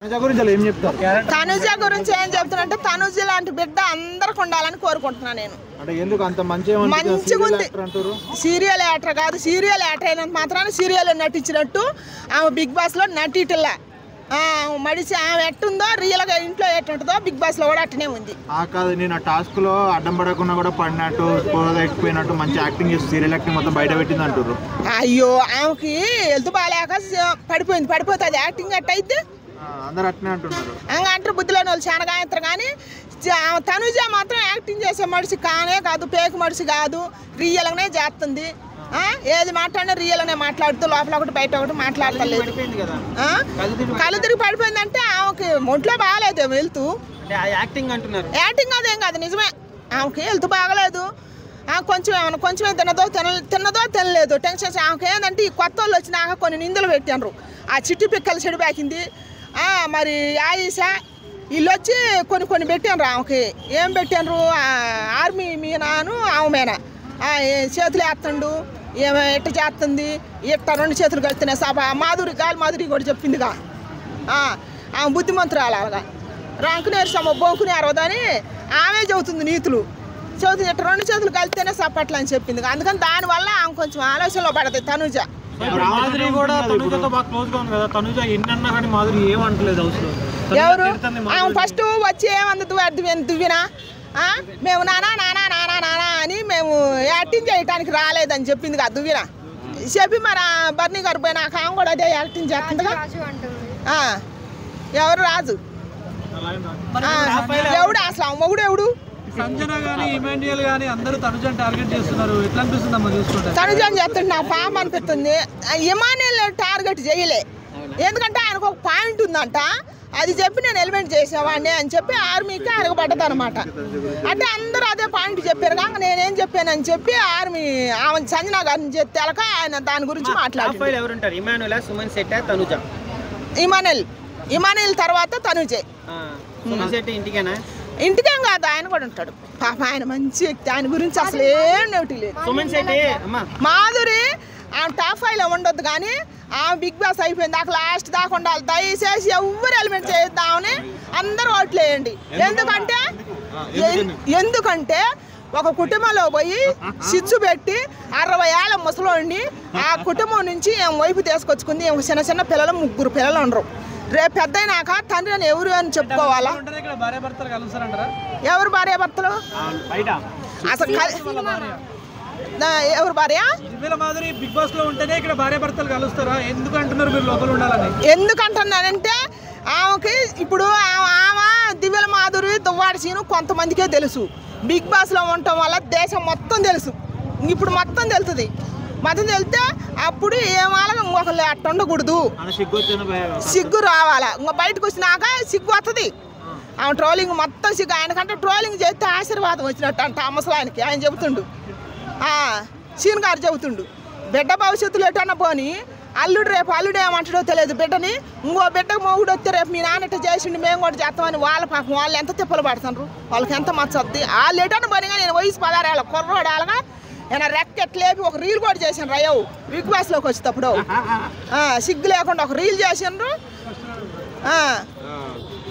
తనుజ గురించి ఏం చెప్తున్నా, తనుజ లాంటి బిడ్డ అందరికి ఉండాలని కోరుకుంటున్నా నేను. మంచిగా ఉంది. సీరియల్ యాక్టర్ కాదు, సీరియల్ యాక్టర్ అయినంత మాత్రాన సీరియల్ నటించినట్టు ఆమె బిగ్ బాస్ లో నటిటిల్లా మడిసి ఆమె ఎట్టుందో రియల్ గా ఇంట్లో ఎట్టుంటుందో బిగ్ బాస్ లో కూడా అట్టనే ఉంది. కాదు, నేను ఆ టాస్క్ లో అడ్డం పడకుండా కూడా పడినట్టు పోయినట్టు మంచి యాక్టింగ్ చేసి సీరియల్ యాక్టింగ్ మొత్తం బయట పెట్టింది అంటారు. అయ్యో, ఆమెకి హెల్త్ బాగాలేక పడిపోతుంది యాక్టింగ్ అట్టయితే అందరు అట్నే అంటున్నారు. అంటారు బుద్ధిలోని వాళ్ళు చాలా గాయంత్రం. కానీ తనుజ మాత్రం యాక్టింగ్ చేసే మనిషి కానే కాదు, పేక మనిషి కాదు, రియల్గానే చేస్తుంది. ఏది మాట్లాడినా రియల్గానే మాట్లాడుతూ లోపల ఒకటి బయట ఒకటి మాట్లాడలేదు. కళ్ళు తిరిగి పడిపోయిందంటే ఆమెకి ఒంట్లో బాగాలేదు వెళ్తూ యాక్టింగ్ అంటున్నారు. యాక్టింగ్ అదేం కాదు, నిజమే. ఆమెకి వెళ్తూ బాగలేదు. కొంచెమే తిన్నదో తినలేదు టెన్షన్. ఆమెకి ఏంటంటే ఈ కొత్త వాళ్ళు వచ్చినాక కొన్ని నిందలు పెట్టారు. ఆ చిట్టి పిక్కలు చెడు బాకింది, మరి ఆయిషా వీళ్ళు వచ్చి కొన్ని పెట్టారు. ఆమెకి ఏం పెట్టారు, ఆర్మీ మీనాను ఆమె మీనా చేతులు వేస్తుండు, ఏమో ఎట్ట చేస్తుంది, ఇట్ట 2 చేతులు కలుస్తున్నాయి సభ. మాధురి కూడా చెప్పిందిగా ఆమె బుద్ధిమంతురాలు. అలాగా రంకునేరు సమ బొంకుని అరవదని ఆమె చెబుతుంది నీతులు. చెబుతుంది ఇట్ట 2 చేతులు కలిస్తేనే సప్పట్లు అని చెప్పింది. అందుకని దానివల్ల ఆమె కొంచెం ఆలోచనలో పడదు తనుజ. మాధురి కూడా తనుజతో బాగా క్లోజ్ గా ఉంది కదా. తనుజ ఎన్నన్నా కానీ మాధురి ఏమంటలేదు అవసరం. ఎవరు ఆమె ఫస్ట్ వచ్చి ఏమంది దువ్వినా మేము నానా అని మేము యాక్టింగ్ చేయడానికి రాలేదని చెప్పింది కదా దువ్వినా. చెప్పి మరి బర్నీ గారు పోయినాక ఆమె కూడా అదే యాక్టింగ్ చేస్తుందిగా. ఎవరు రాజు ఎవడు అసలు మొగుడు ఎవడు? సంజన గాని ఇమాన్యుయల్ గాని అందరూ తనుజని టార్గెట్ చేస్తున్నారు. ఎట్లా అనిపిస్తుందమ్మా చూసుకుంటే? తనుజని చెప్తుంటే నాకు పాపం అనిపిస్తుంది. ఇమాన్యుయల్ టార్గెట్ చేయలే, ఎందుకంటే ఆయనకు ఒక పాయింట్ ఉందంట. అది చెప్పి నేను ఎలిమెంట్ చేసేవాడిని అని చెప్పి ఆర్మీకి అరగబడ్డది అనమాట. అంటే అందరూ అదే పాయింట్ చెప్పారు కాక నేనేం చెప్పానని చెప్పి ఆర్మీ ఆమె సంజన గారిని తెలక ఆయన దాని గురించి మాట్లాడారు. ఇమానుయల్ తర్వాత తనుజే. ఇంటికేం కాదు, ఆయన కూడా ఉంటాడు పాప. ఆయన మంచి వ్యక్తి, ఆయన గురించి అసలు ఏం నోటి లేదు. మాధురి ఆమె టాప్ 5లో ఉండొద్దు కానీ ఆమె బిగ్ బాస్ అయిపోయింది దాకా లాస్ట్ దాకా ఉండాలి. దయచేసి ఎవరు ఎలిమెంట్ చేద్దామని అందరూ ఓట్లు వేయండి. ఎందుకంటే ఒక కుటుంబంలో పోయి సిచ్చు పెట్టి 60 ఏళ్ళ ముసలోడిని ఆ కుటుంబం నుంచి ఏం వైపు తీసుకొచ్చుకుంది. చిన్న పిల్లలు 3 పిల్లలు ఉండరు. రేపు పెద్దయినాక తండ్రి అని ఎవరు అని చెప్పుకోవాలా? ఎవరు భార్య భర్తలు అసలు ఎవరు భార్య? బిగ్ బాస్ లో ఉంటేనే ఇక్కడ భార్య భర్తలు కలుస్తారా? ఎందుకు అంటున్నారు మీరు లోపల ఉండాలని? ఎందుకంటున్నానంటే ఆమెకి ఇప్పుడు ఆమె దివ్యల మాధురి దువ్వాడి సీను కొంతమందికే తెలుసు. బిగ్ బాస్ లో ఉండటం వల్ల దేశం మొత్తం తెలుసు. ఇప్పుడు మొత్తం తెలుస్తుంది. మొత్తం తెలితే అప్పుడు ఏమాలగా ఇంకొకళ్ళు అట్ట ఉండకూడదు, సిగ్గు రావాలా. ఇంకో బయటకు వచ్చినాక సిగ్గు వస్తుంది. ఆమె ట్రోలింగ్ మొత్తం సిగ్గు. ఆయనకంటే ట్రోలింగ్ చేస్తే ఆశీర్వాదం వచ్చినట్టు అంట అమ్మసలు ఆయనకి. ఆయన చెబుతుండు, సీన్ గారు చెబుతుండు, బిడ్డ భవిష్యత్తులో ఎటన్నా పోని రేపు అల్లుడు ఏమంటాడో తెలియదు బిడ్డని. ఇంకో బిడ్డకు మొగుడు వస్తే రేపు మీ నాన్న ఇట్లా చేసిండు మేము కూడా చేస్తామని వాళ్ళ పాపం వాళ్ళు ఎంత తిప్పలు పడుతున్నారు, వాళ్ళకి ఎంత మచ్చొద్ది. వాళ్ళు ఎటన్నా పోనిగా నేను వయసు 16 ఏళ్ళ కుర్రోడాలుగా నేను రెక్కెట్లేపి ఒక రీల్ కూడా చేసాను రయ్యవు బిగ్ బాస్ లోకి వచ్చేటప్పుడు. సిగ్గు లేకుండా ఒక రీల్ చేసిండ్రు.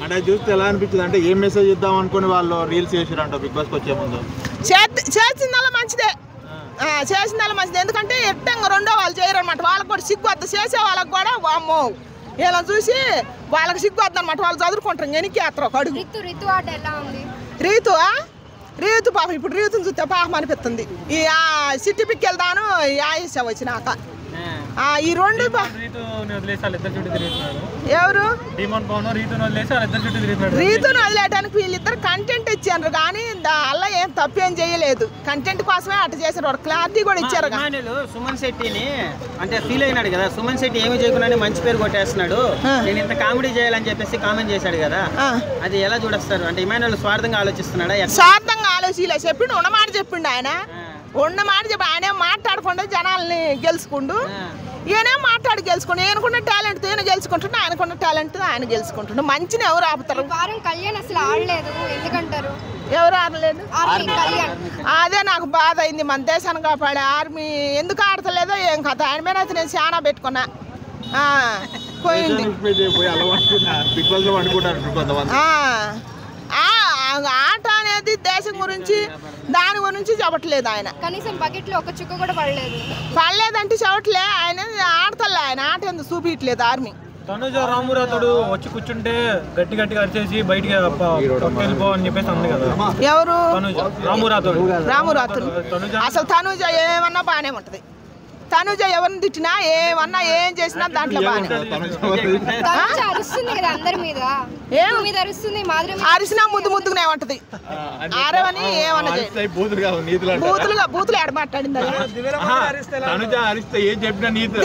అంటే చూస్తే ఎలా అనిపించింది అంటే ఏం మెసేజ్ ఇద్దాం అనుకుని వాళ్ళు రీల్స్ చేసారంట బిగ్ బాస్కి వచ్చే ముందు. చేసిందల్లా మంచిదే, చేసిందల్లా మంచిది. ఎందుకంటే ఎట్టంగా రెండో వాళ్ళు చేయరనమాట. వాళ్ళకి కూడా సిగ్గు వద్ద, చేసే వాళ్ళకి కూడా అమ్మో ఇలా చూసి వాళ్ళకి సిగ్గు వద్ద అనమాట. వాళ్ళు చదువుకుంటారు ఎనికేస్తారు ఒక అడుగు. రీతు పాప ఇప్పుడు రీతుని చూస్తే పాపం అనిపిస్తుంది. ఈ సిట్టి పిక్ వెళ్దాను ఈ ఆయుష వచ్చినాక ఈ 2 ఎవరు రీతును వదిలేయడానికి వీళ్ళిద్దరు కంటెంట్ ఇచ్చారు కానీ అలా ఏం తప్పేం చేయలేదు. కంటెంట్ కోసమే అటు చేశారు. వాడు క్లారిటీ కూడా ఇచ్చారు. సుమన్ శెట్టిని అంటే ఫీల్ అయినాడు కదా. సుమన్ శెట్టి ఏమి చేయకుండా మంచి పేరు కొట్టేస్తున్నాడు, నేను ఇంత కామెడీ చేయాలని చెప్పేసి కామెంట్ చేశాడు కదా. అది ఎలా చూడొస్తారు? అంటే ఇమానుయల్ స్వార్థంగా ఆలోచిస్తున్నాడా? స్వార్థంగా ఆలోచించలే, చెప్పిండు ఉన్నమాట చెప్పిండు. ఆయన ఉన్నమాట చెప్పి ఆయనే మాట్లాడకుండా జనాల్ని గెలుచుకుండు. ఈయనే మాట్లాడి గెలుచుకుండు. ఈయనకున్న టాలెంట్ ఈయన గెలుచుకుంటున్నా, ఆయనకున్న టాలెంట్ ఆయన గెలుచుకుంటుండు. మంచిని ఎవరు ఆపుతారు? ఎవరు ఆడలేదు? అదే నాకు బాధ అయింది. మన దేశాన్ని కాపాడే ఆర్మీ ఎందుకు ఆడతలేదో ఏం కథ. ఆయన మీద అయితే నేను చాలా పెట్టుకున్నా. పోయింది. బిగ్ బాస్ లో అనుకుంటారు కొంతమంది. ఆట అనేది దేశం గురించి దాని గురించి చెప్పట్లేదు ఆయన. కనీసం బకెట్ లో ఒక చుక్క కూడా పడలేదంటే చెప్పట్లే ఆయన. ఆడతలే ఆయన ఆట ఎందుకు చూపించట్లేదు ఆర్మీ. తనుజ రామురాతుడు వచ్చి కూర్చుంటే గట్టిగా అరిచేసి బయటికి వెళ్ళిపో అని చెప్పేసి అంది కదా. ఎవరు? రామురాతుడు. అసలు తనుజ ఏమన్నా బాగానే ఉంటది. తనుజ ఎవరిని తిట్టినా ఏమన్నా ఏం చేసినా దాంట్లో బాగానే అరిసినా ముద్దుగానే ఉంటది. ఆరవని ఏమన్నా బూతులు ఎడ మాట్లాడింది.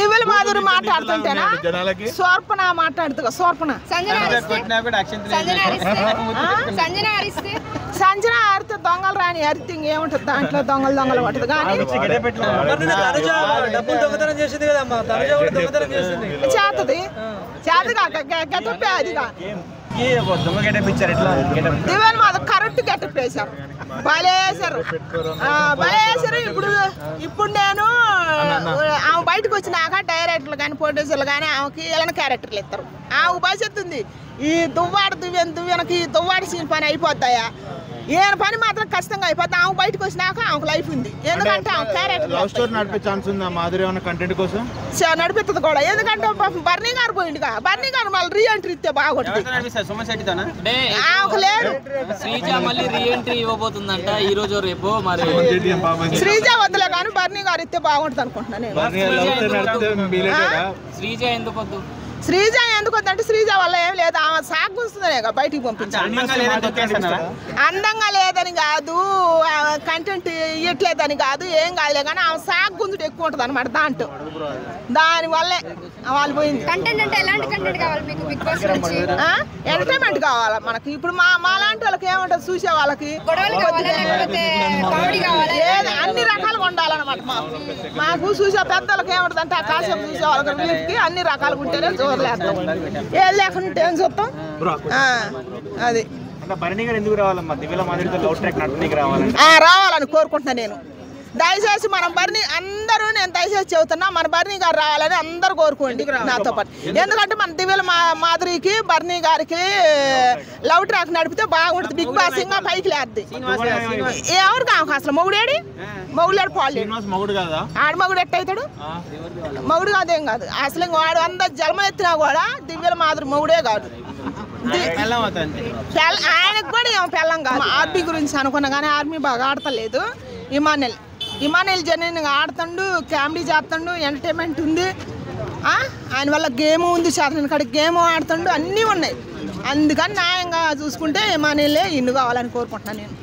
దివ్యల మాధురి మాట్లాడుతుంటేనా శోర్పణ మాట్లాడుతుంది. శోర్పణ సంజన అరితే దొంగలు రాని అరితే ఇంకేముంటది దాంట్లో. దొంగలు పట్టదు కానీ చేతది. గెటప్పే అదిగా దివ్యలు మాది కరెక్ట్ గెటప్ వేశారు. బలేసారు. ఇప్పుడు నేను ఆమె బయటకు వచ్చినాక డైరెక్టర్లు కానీ ప్రొడ్యూసర్లు కానీ ఆమెకి ఎలాంటి క్యారెక్టర్లు ఇస్తారు. ఆమెకు భవిష్యత్తు ఉంది. ఈ దువ్వెనకి దువ్వాడి సీన్ పని అయిపోతాయా? ఈయన పని మాత్రం ఖచ్చితంగా అయిపోద్ది. ఆమె బయటకు వచ్చినాక ఆమెకు లైఫ్ ఉంది. ఎందుకంటే ఆమె క్యారెక్టర్ లవ్ స్టోరీ నడిపే ఛాన్స్ ఉందా మాధురి ఏమన్నా కంటెంట్ కోసం? నడిపిస్తుంది కూడా. ఎందుకంటే బర్నీ గారు పోయిందిగా. బర్నీ గారు మళ్ళీ రీ ఎంట్రీ ఇస్తే బాగుంటుంది. ఆమెకు లేదు. శ్రీజ వద్దులే కానీ బర్నీ గారు ఇస్తే బాగుంటుంది అనుకుంటున్నాను నేను. శ్రీజ ఎందుకు వద్దంటే శ్రీజ వల్ల ఏం లేదు. ఆమె సాగుస్తుందనే బయటికి పంపించాలి. అందంగా లేదని కాదు, కంటెంట్ ఇవ్వట్లేదని కాదు, ఏం కాదులే కానీ ఆమె సాగు గుంజుడు ఎక్కువ ఉంటుంది అనమాట దాంట్లో. దానివల్లే వాళ్ళు పోయింది. ఎంటర్టైన్మెంట్ కావాలి మనకి. ఇప్పుడు మా లాంటి వాళ్ళకి ఏముంటుంది చూసే వాళ్ళకి అన్ని రకాలుగా ఉండాలన్నమాట. మాకు చూసే పెద్దలకి ఏముంటుంది అంటే ఆ కాసేపు చూసే వాళ్ళకి అన్ని రకాలుగా ఉంటేనే చూడలేస్తాం. ఏం లేకుంటే ఏం చూస్తాం. అది రావాలని కోరుకుంటున్నా నేను. దయచేసి మనం బర్నీ అందరూ నేను దయచేసి చెబుతున్నా మన బర్నీ గారు రావాలని అందరూ కోరుకోండి నాతో పాటు. ఎందుకంటే మన దివ్యల మాధురికి బర్నీ గారికి లవ్ ట్రాక్ నడిపితే బాగుంటుంది. బిగ్ బాస్ ఇంకా పైకి లేద్ది. ఎవరు కావు అసలు మొగుడేడి మొగుడు పాలు ఆడ మొగుడు ఎట్టయితాడు? మొగుడు కాదేం కాదు అసలు. ఇంక వాడు అందరు జన్మ ఎత్తినా కూడా దివ్యల మాధురి మొగుడే కాదు. ఆయనకు కూడా ఏమో పెళ్ళం కాదు. ఆర్మీ గురించి అనుకున్నా కానీ ఆర్మీ బాగా ఆడతలేదు. ఇమానుయల్ జెన్యున్గా ఆడుతుండు, కామెడీ చేస్తుండు, ఎంటర్టైన్మెంట్ ఉంది. ఆయన వల్ల గేమ్ ఉంది, శాతం కాడికి గేమ్ ఆడుతుండు, అన్నీ ఉన్నాయి. అందుకని న్యాయంగా చూసుకుంటే ఇమానుయలే ఇన్ను కావాలని కోరుకుంటున్నాను నేను.